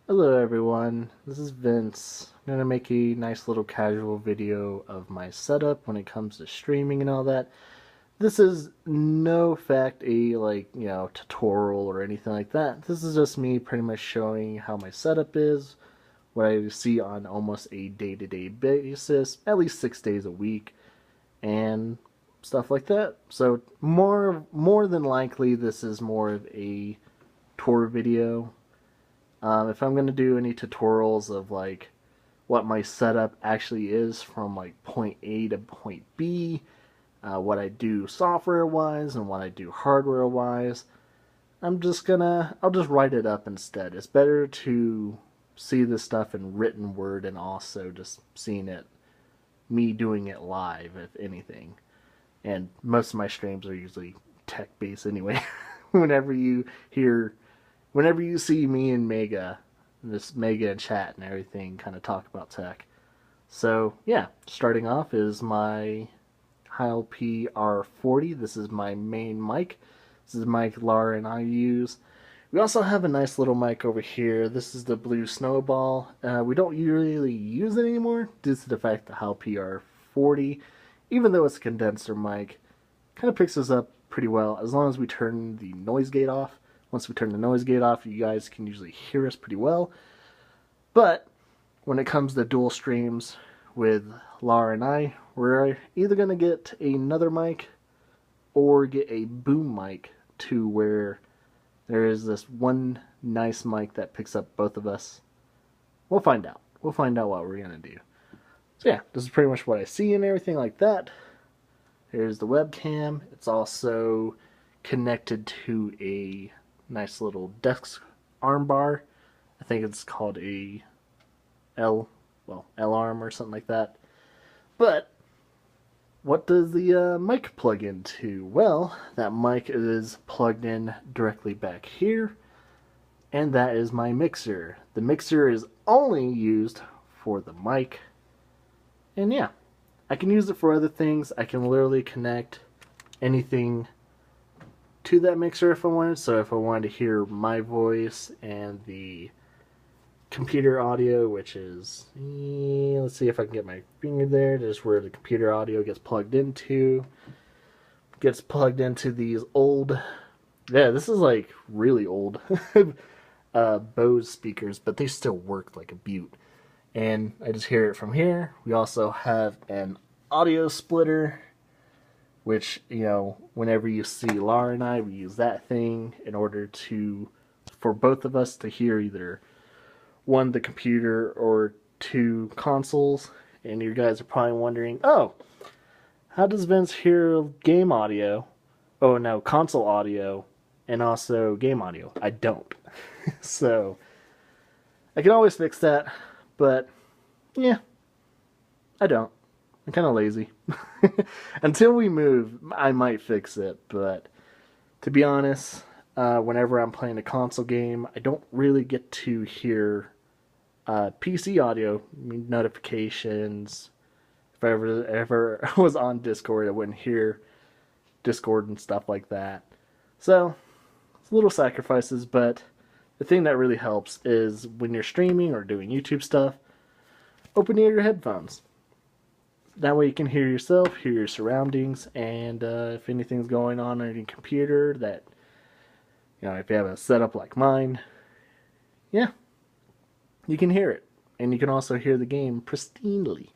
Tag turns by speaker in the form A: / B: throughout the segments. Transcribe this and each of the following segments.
A: Hello everyone, this is Vince. I'm going to make a nice little casual video of my setup when it comes to streaming and all that. This is no fact a tutorial or anything like that. This is just me pretty much showing how my setup is, what I see on almost a day-to-day basis, at least 6 days a week, and stuff like that. So more than likely this is more of a tour video. If I'm going to do any tutorials of like what my setup actually is from like point A to point B, what I do software wise and what I do hardware wise, I'll just write it up instead. It's better to see this stuff in written word and also just seeing it, me doing it live, if anything. And most of my streams are usually tech based anyway. whenever you hear Whenever you see me and this Mega and chat and everything kind of talk about tech. So yeah, starting off is my Heil PR40. This is my main mic. This is the mic Lara and I use. We also have a nice little mic over here. This is the Blue Snowball. We don't really use it anymore due to the fact that Heil PR40, even though it's a condenser mic, kind of picks us up pretty well as long as we turn the noise gate off. Once we turn the noise gate off, you guys can usually hear us pretty well. But when it comes to dual streams with Lara and I, we're either going to get another mic or get a boom mic to where there is this one nice mic that picks up both of us. We'll find out. We'll find out what we're going to do. So yeah, this is pretty much what I see and everything like that. Here's the webcam. It's also connected to a nice little desk armbar. I think it's called a L arm or something like that. But what does the mic plug into? Well, that mic is plugged in directly back here, and that is my mixer. The mixer is only used for the mic, and yeah, I can use it for other things. I can literally connect anything to that mixer if I wanted. So if I wanted to hear my voice and the computer audio, which is, let's see if I can get my finger there, just where the computer audio gets plugged into. Gets plugged into these old, yeah, this is like really old Bose speakers, but they still work like a beaut. And I just hear it from here. We also have an audio splitter, which, whenever you see Lara and I, we use that thing in order for both of us to hear either one, the computer, or two, consoles. And you guys are probably wondering, oh, how does Vince hear game audio? Oh no, console audio and also game audio. I don't. So I can always fix that, but yeah, I don't. I'm kind of lazy. Until we move, I might fix it, but to be honest, whenever I'm playing a console game, I don't really get to hear PC audio, notifications. If I ever was on Discord, I wouldn't hear Discord and stuff like that. So, it's little sacrifices, but the thing that really helps is when you're streaming or doing YouTube stuff, open ear your headphones. That way you can hear yourself, hear your surroundings, and if anything's going on your computer that, if you have a setup like mine, yeah, you can hear it. And you can also hear the game pristinely.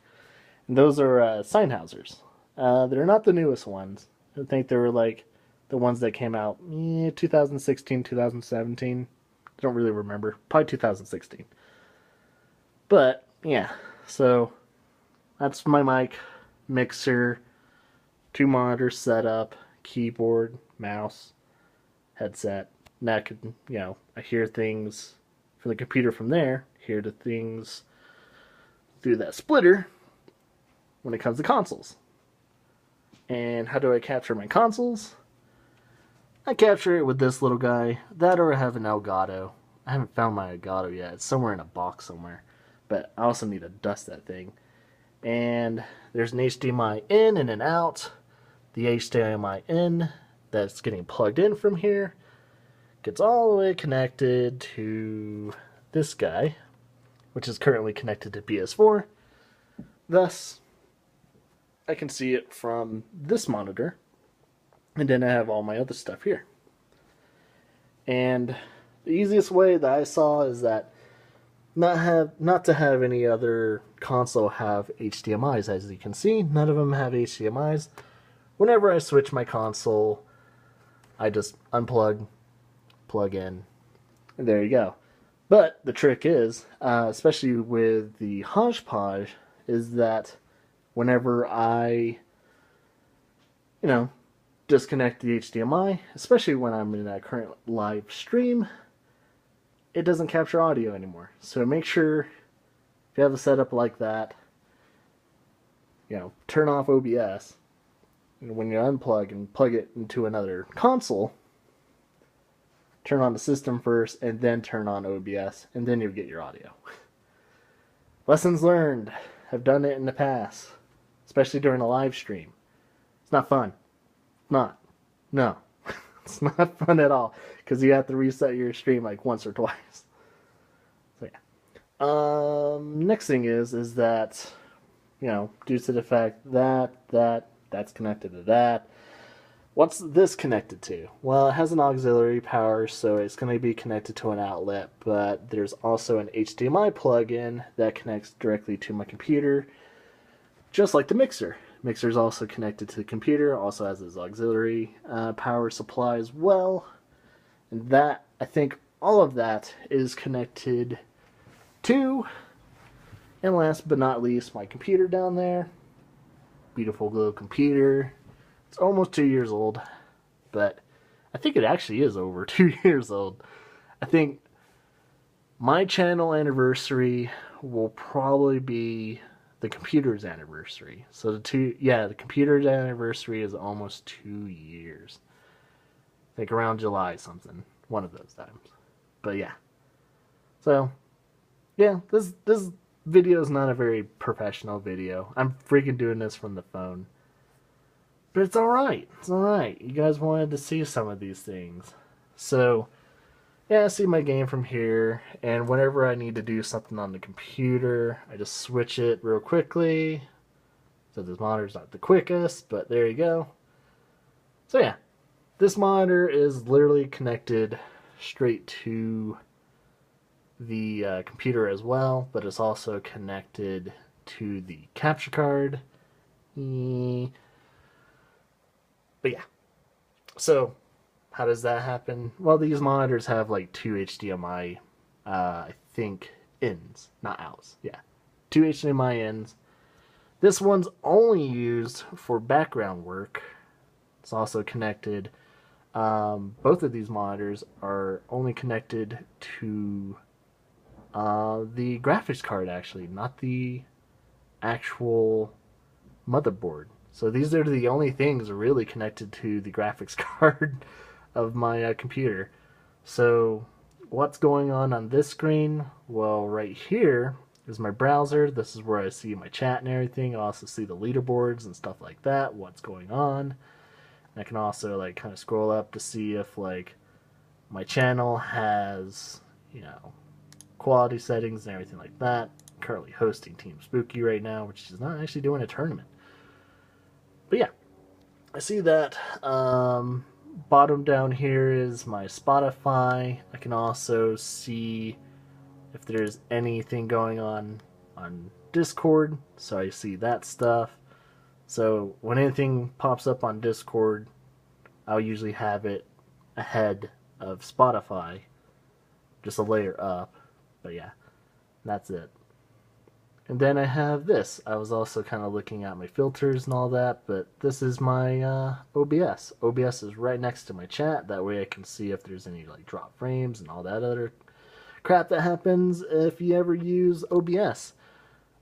A: And those are Sennheisers. They're not the newest ones. I think they were like the ones that came out 2016, 2017. I don't really remember. Probably 2016. But, yeah. So, that's my mic, mixer, 2 monitors setup, keyboard, mouse, headset. And that could, I hear things from the computer from there, hear the things through that splitter when it comes to consoles. And how do I capture my consoles? I capture it with this little guy. That or I have an Elgato. I haven't found my Elgato yet. It's somewhere in a box somewhere. But I also need to dust that thing. And there's an HDMI in and an out. The HDMI in that's getting plugged in from here gets all the way connected to this guy, which is currently connected to PS4. Thus, I can see it from this monitor, and then I have all my other stuff here. And the easiest way that I saw is that not to have any other console have HDMIs. As you can see, none of them have HDMIs. Whenever I switch my console, I just unplug, plug in, and there you go. But the trick is, especially with the Hodgepodge, is that whenever I, disconnect the HDMI, especially when I'm in a current live stream, it doesn't capture audio anymore. So make sure, if you have a setup like that, turn off OBS. And when you unplug and plug it into another console, turn on the system first, and then turn on OBS, and then you'll get your audio. Lessons learned. I've done it in the past, especially during a live stream. It's not fun. No. It's not fun at all, because you have to reset your stream like once or twice. So yeah. Next thing is that, due to the fact that's connected to that. What's this connected to? Well, it has an auxiliary power, so it's going to be connected to an outlet, but there's also an HDMI plug-in that connects directly to my computer, just like the mixer. Mixer is also connected to the computer, also has its auxiliary power supply as well. And that, I think all of that is connected to, and last but not least, my computer down there. Beautiful little computer. It's almost 2 years old, but I think it actually is over 2 years old. I think my channel anniversary will probably be the computer's anniversary. So the computer's anniversary is almost 2 years. I think around July something, one of those times. But yeah. So yeah, this video is not a very professional video. I'm freaking doing this from the phone. But it's alright. It's alright. You guys wanted to see some of these things. So, yeah, I see my game from here. And whenever I need to do something on the computer, I just switch it real quickly. So this monitor's not the quickest, but there you go. So yeah, this monitor is literally connected straight to the computer as well, but it's also connected to the capture card. But yeah, so how does that happen? Well, these monitors have like 2 HDMI, I think, ins, not outs. Yeah, 2 HDMI ins. This one's only used for background work. It's also connected. Both of these monitors are only connected to the graphics card, actually, not the actual motherboard. So these are the only things really connected to the graphics card of my computer. So what's going on this screen? Well, right here is my browser. This is where I see my chat and everything. I also see the leaderboards and stuff like that, what's going on. And I can also like kind of scroll up to see if like my channel has, quality settings and everything like that. I'm currently hosting Team Spooky right now, which is not actually doing a tournament. But yeah, I see that. Bottom down here is my Spotify. I can also see if there's anything going on Discord, so I see that stuff. So when anything pops up on Discord, I'll usually have it ahead of Spotify, just a layer up. But yeah, that's it. And then I have this. I was also kind of looking at my filters and all that, but this is my OBS. OBS is right next to my chat. That way I can see if there's any like drop frames and all that other crap that happens if you ever use OBS.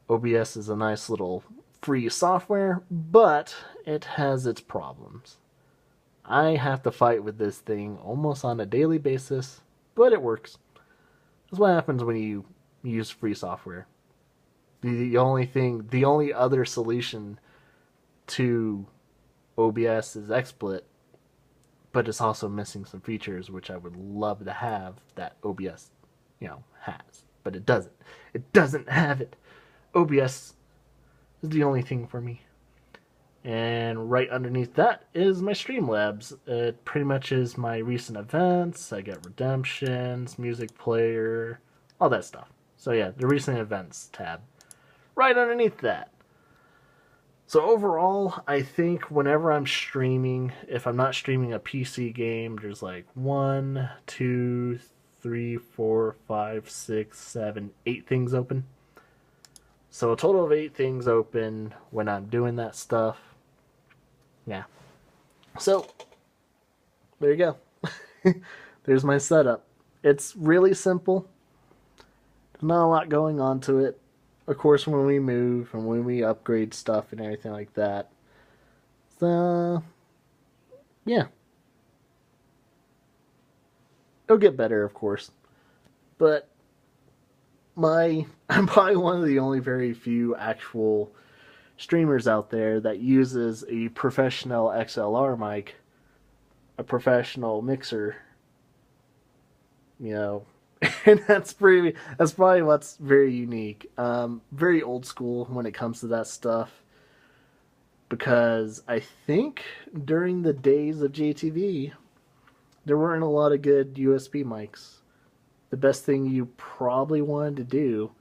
A: OBS is a nice little free software, but it has its problems. I have to fight with this thing almost on a daily basis, but it works. That's what happens when you use free software. The only other solution to OBS is XSplit, but it's also missing some features which I would love to have that OBS has. But it doesn't. It doesn't have it. OBS is the only thing for me. And right underneath that is my Streamlabs. It pretty much is my recent events. I get redemptions, music player, all that stuff. So yeah, the recent events tab. Right underneath that. So overall, I think whenever I'm streaming, if I'm not streaming a PC game, there's like 1, 2, 3, 4, 5, 6, 7, 8 things open. So a total of 8 things open when I'm doing that stuff. Yeah. So, there you go. There's my setup. It's really simple. There's not a lot going on to it. Of course, when we move and when we upgrade stuff and everything like that. So, yeah. It'll get better, of course. But I'm probably one of the only very few actual streamers out there that uses a professional XLR mic, a professional mixer, and that's probably what's very unique. Very old school when it comes to that stuff, because I think during the days of JTV, there weren't a lot of good USB mics. The best thing you probably wanted to do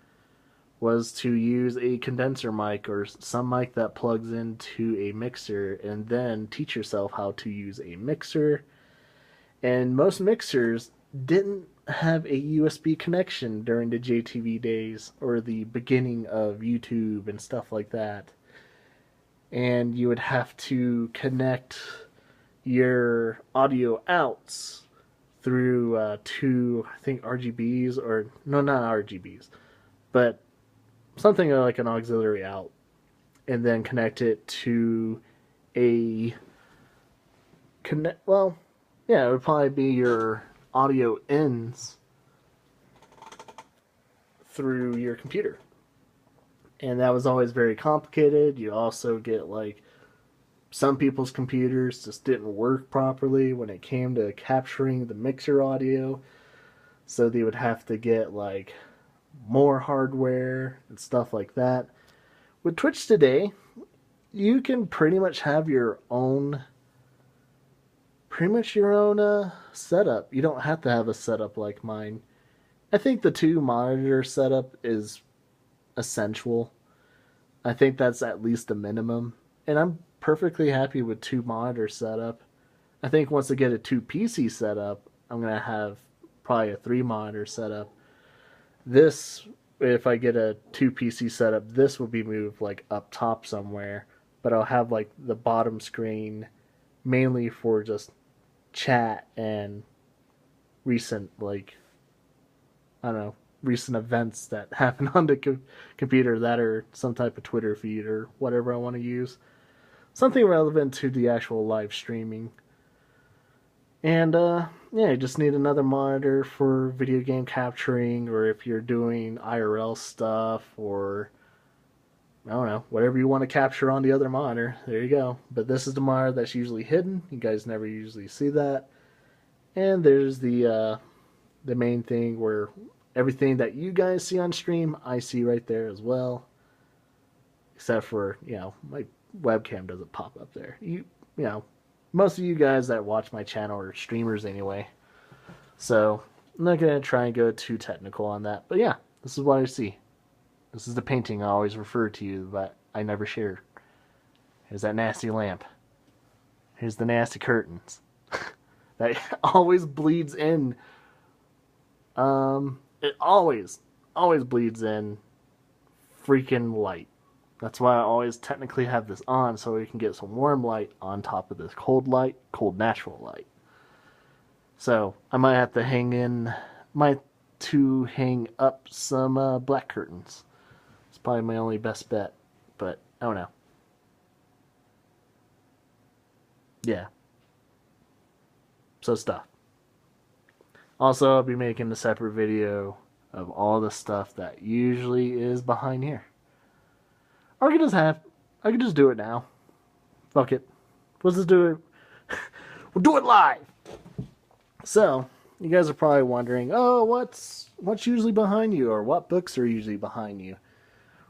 A: was to use a condenser mic or some mic that plugs into a mixer, and then teach yourself how to use a mixer. And most mixers didn't have a USB connection during the JTV days or the beginning of YouTube and stuff like that. And you would have to connect your audio outs through two, I think, RGBs, or no, not RGBs, but something like an auxiliary out, and then connect it to it would probably be your audio ins through your computer. And that was always very complicated. You also get like some people's computers just didn't work properly when it came to capturing the mixer audio, so they would have to get like more hardware and stuff like that. With Twitch today, you can pretty much have your own setup. You don't have to have a setup like mine. I think the 2 monitor setup is essential. I think that's at least a minimum, and I'm perfectly happy with 2 monitor setup. I think once I get a 2 PC setup, I'm gonna have probably a 3 monitor setup. This, if I get a 2 PC setup, this will be moved like up top somewhere, but I'll have like the bottom screen mainly for just chat and recent, recent events that happen on the computer that are some type of Twitter feed or whatever I want to use. Something relevant to the actual live streaming. And you just need another monitor for video game capturing, or if you're doing IRL stuff, or I don't know, whatever you want to capture on the other monitor. There you go. But this is the monitor that's usually hidden. You guys never usually see that. And there's the main thing where everything that you guys see on stream, I see right there as well. Except for, my webcam doesn't pop up there. Most of you guys that watch my channel are streamers anyway. So, I'm not going to try and go too technical on that. But yeah, this is what I see. This is the painting I always refer to you, but I never share. Here's that nasty lamp. Here's the nasty curtains. That always bleeds in. It always bleeds in freaking light. That's why I always technically have this on, so we can get some warm light on top of this cold natural light. So, I might have to hang up some black curtains. It's probably my only best bet, but I don't know. Yeah. So stuff. Also, I'll be making a separate video of all the stuff that usually is behind here. Or I could just do it now. Fuck it. Let's just do it. We'll do it live. So, you guys are probably wondering, oh, what's usually behind you, or what books are usually behind you?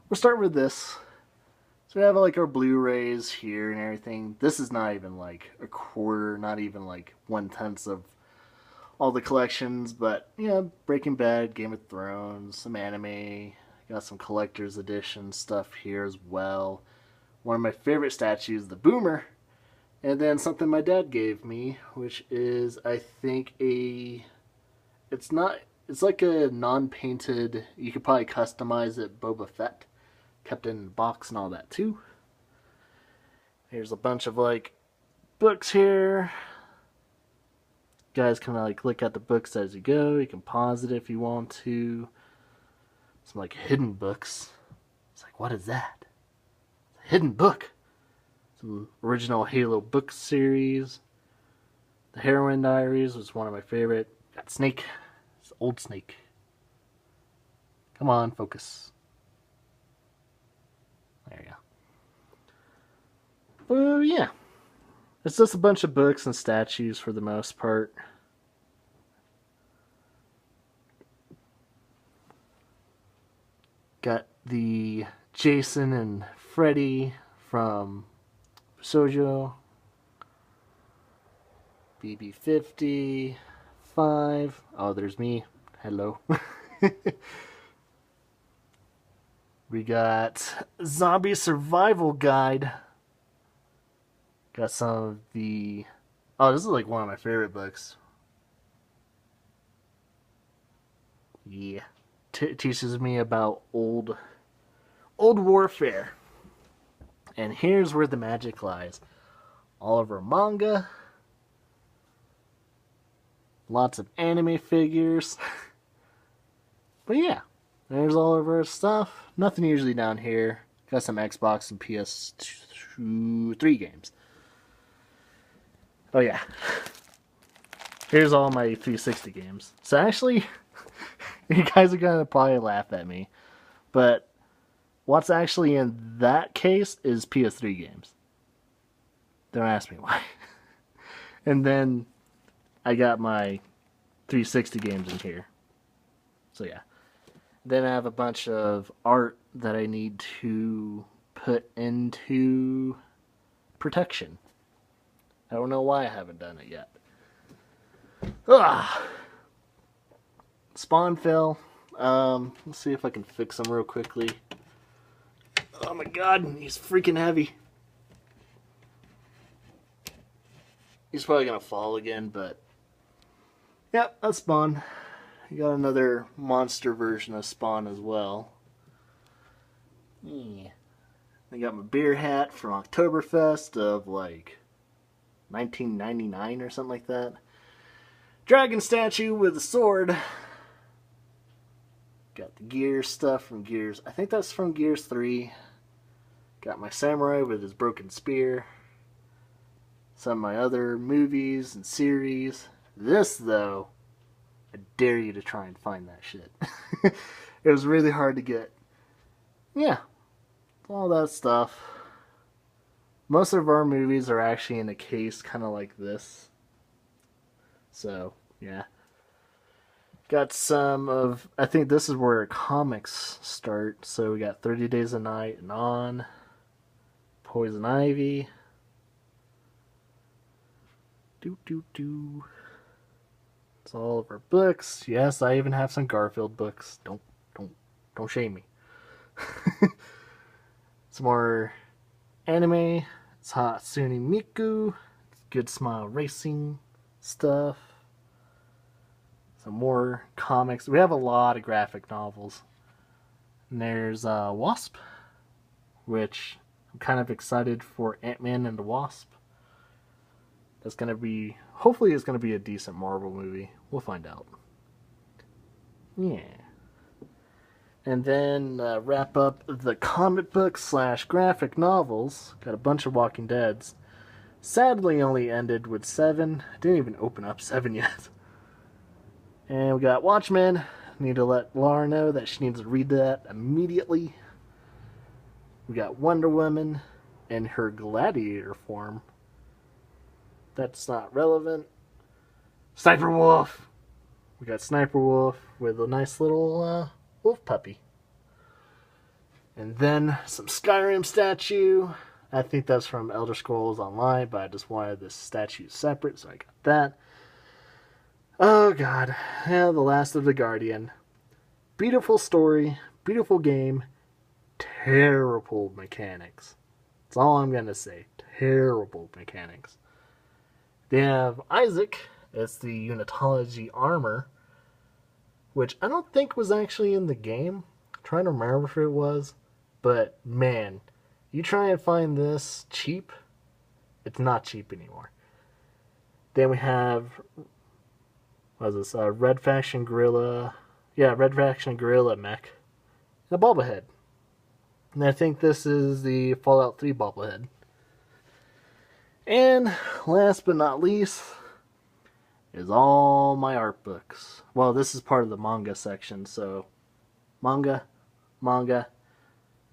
A: We'll start with this. So we have like our Blu-rays here and everything. This is not even like a quarter, not even like 1/10 of all the collections, but yeah, Breaking Bad, Game of Thrones, some anime, got some collector's edition stuff here as well. One of my favorite statues, the Boomer, and then something my dad gave me, which is I think it's like a non-painted, you could probably customize it, Boba Fett, kept in a box and all that too. Here's a bunch of like books here. You guys can like look at the books as you go. You can pause it if you want to. Some like hidden books. It's like, what is that? It's a hidden book. Some original Halo book series. The Heroine Diaries was one of my favorite. Got Snake. It's old Snake. Come on, focus. There you go. Well, yeah. It's just a bunch of books and statues for the most part. Got the Jason and Freddy from Sojo. BB-50. Oh, there's me. Hello. We got Zombie Survival Guide. Got some of the... Oh, this is like one of my favorite books. Yeah. Teaches me about old warfare. And here's where the magic lies. All of our manga. Lots of anime figures. But yeah. There's all of our stuff. Nothing usually down here. Got some Xbox and PS3 games. Oh yeah. Here's all my 360 games. So actually, you guys are gonna probably laugh at me, but what's actually in that case is PS3 games. Don't ask me why. And then I got my 360 games in here. So yeah. Then I have a bunch of art that I need to put into protection. I don't know why I haven't done it yet. Ugh. Spawn fell. Let's see if I can fix him real quickly. Oh my god, he's freaking heavy. He's probably gonna fall again, but... Yep, that's Spawn. You got another monster version of Spawn as well. Yeah. I got my beer hat from Oktoberfest of like 1999 or something like that. Dragon statue with a sword. Got the Gears stuff from Gears. I think that's from Gears 3. Got my samurai with his broken spear. Some of my other movies and series. This, though, I dare you to try and find that shit. It was really hard to get. Yeah, all that stuff. Most of our movies are actually in a case kind of like this. So, yeah. Got some of, I think this is where comics start. So we got 30 Days a Night and On. Poison Ivy. It's all of our books. Yes, I even have some Garfield books. Don't shame me. Some more anime. It's Hatsune Miku. It's Good Smile Racing stuff. Some more comics. We have a lot of graphic novels. And there's Wasp, which I'm kind of excited for Ant-Man and the Wasp. That's going to be, hopefully it's going to be a decent Marvel movie. We'll find out. Yeah. And then wrap up the comic book / graphic novels. Got a bunch of Walking Deads. Sadly only ended with 7. Didn't even open up 7 yet. And we got Watchmen. Need to let Laura know that she needs to read that immediately. We got Wonder Woman in her gladiator form. That's not relevant. Sniper Wolf. we got Sniper Wolf with a nice little wolf puppy. And then some Skyrim statue. I think that's from Elder Scrolls Online, but I just wanted this statue separate, so I got that. Oh god, yeah, The Last of the Guardian. Beautiful story, beautiful game, terrible mechanics. That's all I'm gonna say. Terrible mechanics. They have Isaac. It's the Unitology armor, which I don't think was actually in the game. I'm trying to remember if it was, but man, you try and find this cheap, it's not cheap anymore. Then we have, what is this? Red Faction Gorilla. Yeah, Red Faction Gorilla mech. And a bobblehead. And I think this is the Fallout 3 bobblehead. And last but not least is all my art books. Well, this is part of the manga section, so manga,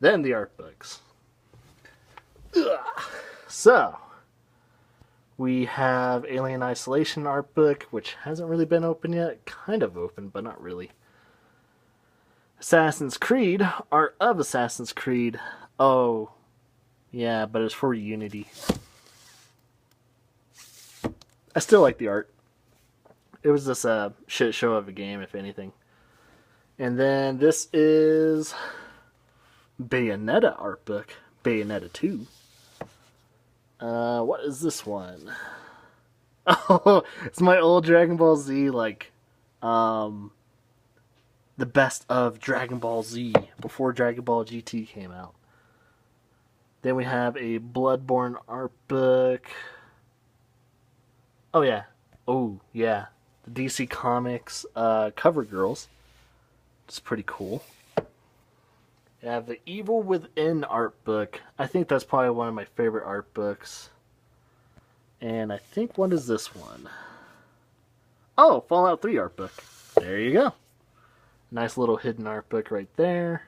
A: then the art books. Ugh. So, we have Alien Isolation art book, which hasn't really been open yet. Kind of open, but not really. Assassin's Creed, Art of Assassin's Creed. Oh, yeah, but it's for Unity. I still like the art. It was just a shit show of a game, if anything. And then this is Bayonetta art book. Bayonetta 2. What is this one? Oh, it's my old Dragon Ball Z, like, the best of Dragon Ball Z before Dragon Ball GT came out. Then we have a Bloodborne art book. Oh yeah. Oh yeah. The DC Comics Cover Girls. It's pretty cool. We have the Evil Within art book. I think that's probably one of my favorite art books. And I think, what is this one? Oh, Fallout 3 art book. There you go. Nice little hidden art book right there.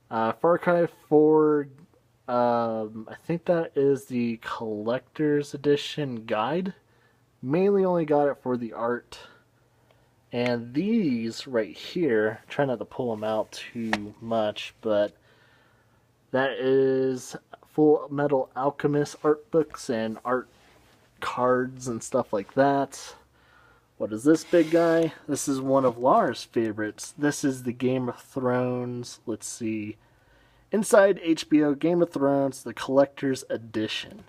A: Far Cry 4, I think that is the collector's edition guide. Mainly only got it for the art. And these right here, try not to pull them out too much, but that is Full Metal Alchemist art books and art cards and stuff like that. What is this big guy? This is one of Lara's favorites. This is the Game of Thrones, let's see, Inside HBO Game of Thrones, the Collector's Edition.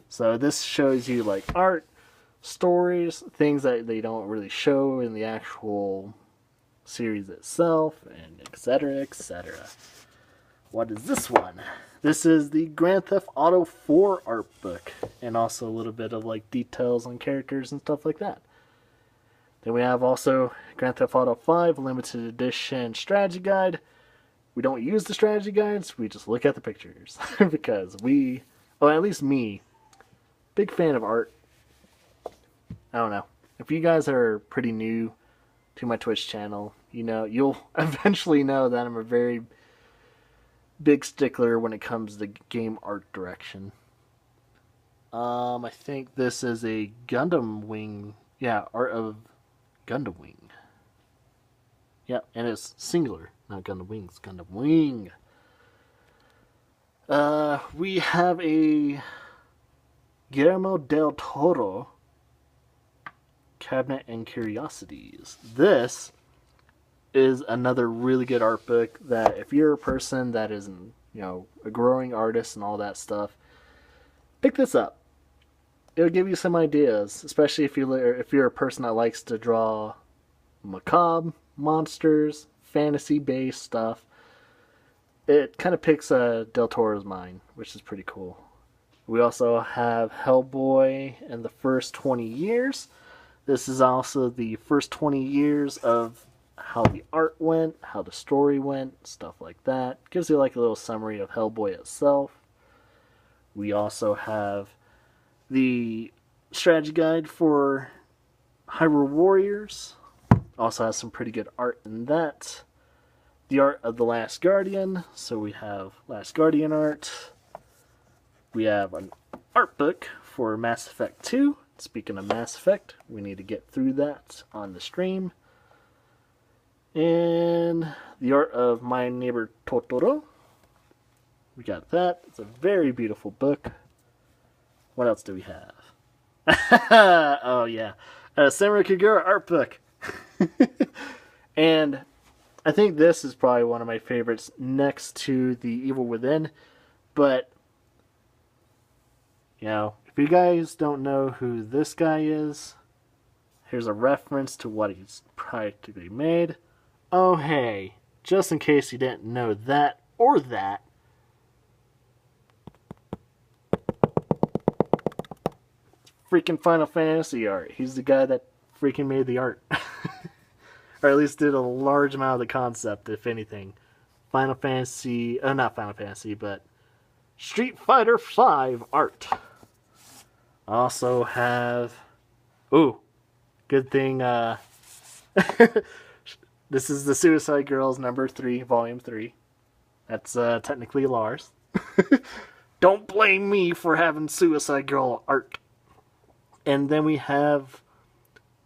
A: So this shows you like art, stories, things that they don't really show in the actual series itself, and etc, etc. What is this one? This is the Grand Theft Auto 4 art book, and also a little bit of like details on characters and stuff like that. Then we have also Grand Theft Auto 5 limited edition strategy guide. We don't use the strategy guides, we just look at the pictures because we, well, at least me, big fan of art. I don't know. If you guys are pretty new to my Twitch channel, you know, you'll eventually know that I'm a very big stickler when it comes to game art direction. I think this is a Gundam Wing. Yeah, Art of Gundam Wing. Yeah, and it's singular, not Gundam Wings, Gundam Wing. We have a Guillermo del Toro Cabinet and Curiosities. This is another really good art book that if you're a person that is, you know, a growing artist and all that stuff, pick this up. It'll give you some ideas, especially if you're a person that likes to draw macabre, monsters, fantasy-based stuff. It kind of picks Del Toro's mind, which is pretty cool. We also have Hellboy and the First 20 Years. This is also the first 20 years of how the art went, how the story went, stuff like that. Gives you like a little summary of Hellboy itself. We also have the strategy guide for Hyrule Warriors. Also has some pretty good art in that. The art of The Last Guardian. So we have Last Guardian art. We have an art book for Mass Effect 2. speaking of Mass Effect, we need to get through that on the stream. And The Art of My Neighbor Totoro. We got that. It's a very beautiful book. What else do we have? Oh, yeah. Samurai Kagura art book. And I think this is probably one of my favorites next to The Evil Within. But, you know, if you guys don't know who this guy is, here's a reference to what he's practically made. Oh, hey, just in case you didn't know that or that, freaking Final Fantasy art. He's the guy that freaking made the art. Or at least did a large amount of the concept, if anything. Final Fantasy, not Final Fantasy, but Street Fighter V art. Also have, ooh, good thing, this is the Suicide Girls number 3, volume 3. That's technically Lars. Don't blame me for having Suicide Girl art. And then we have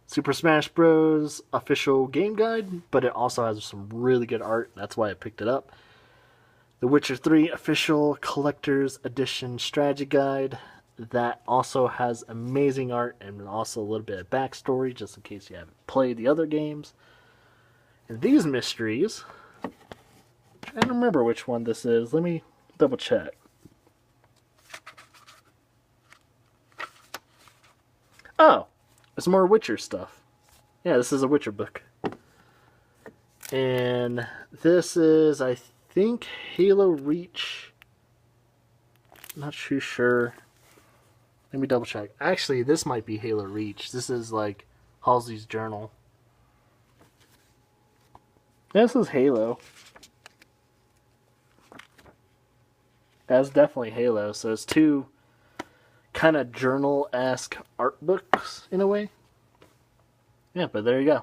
A: Super Smash Bros. Official game guide, but it also has some really good art. That's why I picked it up. The Witcher 3 official collector's edition strategy guide. That also has amazing art and also a little bit of backstory, just in case you haven't played the other games. And these mysteries, I'm trying to remember which one this is. Let me double check. Oh, it's more Witcher stuff. Yeah, this is a Witcher book. And this is, I think, Halo Reach. Not too sure. Let me double check. Actually, this might be Halo Reach. This is like Halsey's journal. This is Halo. That's definitely Halo. So it's two kind of journal-esque art books in a way. Yeah, but there you go.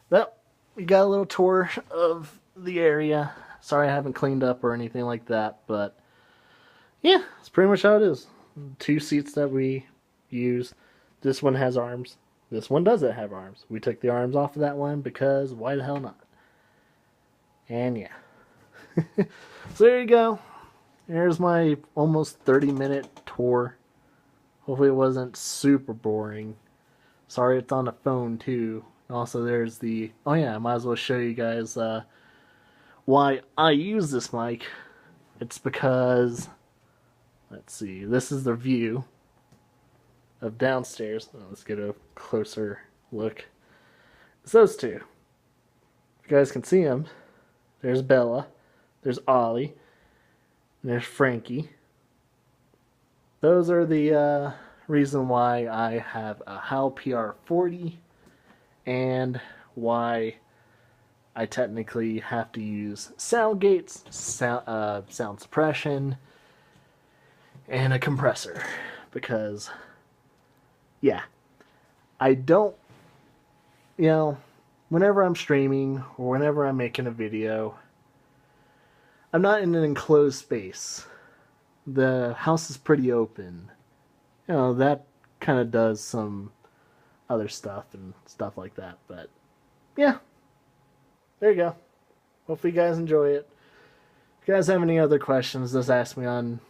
A: Well, we got a little tour of the area. Sorry I haven't cleaned up or anything like that, but yeah, it's pretty much how it is. 2 seats that we use. This one has arms. This one doesn't have arms. We took the arms off of that one because why the hell not? And yeah. So there you go. Here's my almost 30-minute tour. Hopefully it wasn't super boring. Sorry it's on the phone too. Also there's the... Oh yeah, I might as well show you guys why I use this mic. It's because... Let's see, this is the view of downstairs. Let's get a closer look. It's those two. If you guys can see them, there's Bella, there's Ollie, and there's Frankie. Those are the reason why I have a HAL PR40 and why I technically have to use sound gates, sound suppression, and a compressor. Because, yeah, I don't, you know, whenever I'm streaming or whenever I'm making a video, I'm not in an enclosed space. The house is pretty open. You know, that kind of does some other stuff and stuff like that. But, yeah, there you go. Hopefully you guys enjoy it. If you guys have any other questions, just ask me on,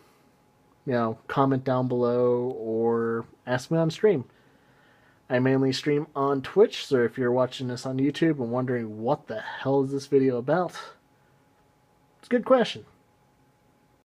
A: you know, comment down below or ask me on stream. I mainly stream on Twitch, so if you're watching this on YouTube and wondering what the hell is this video about, it's a good question.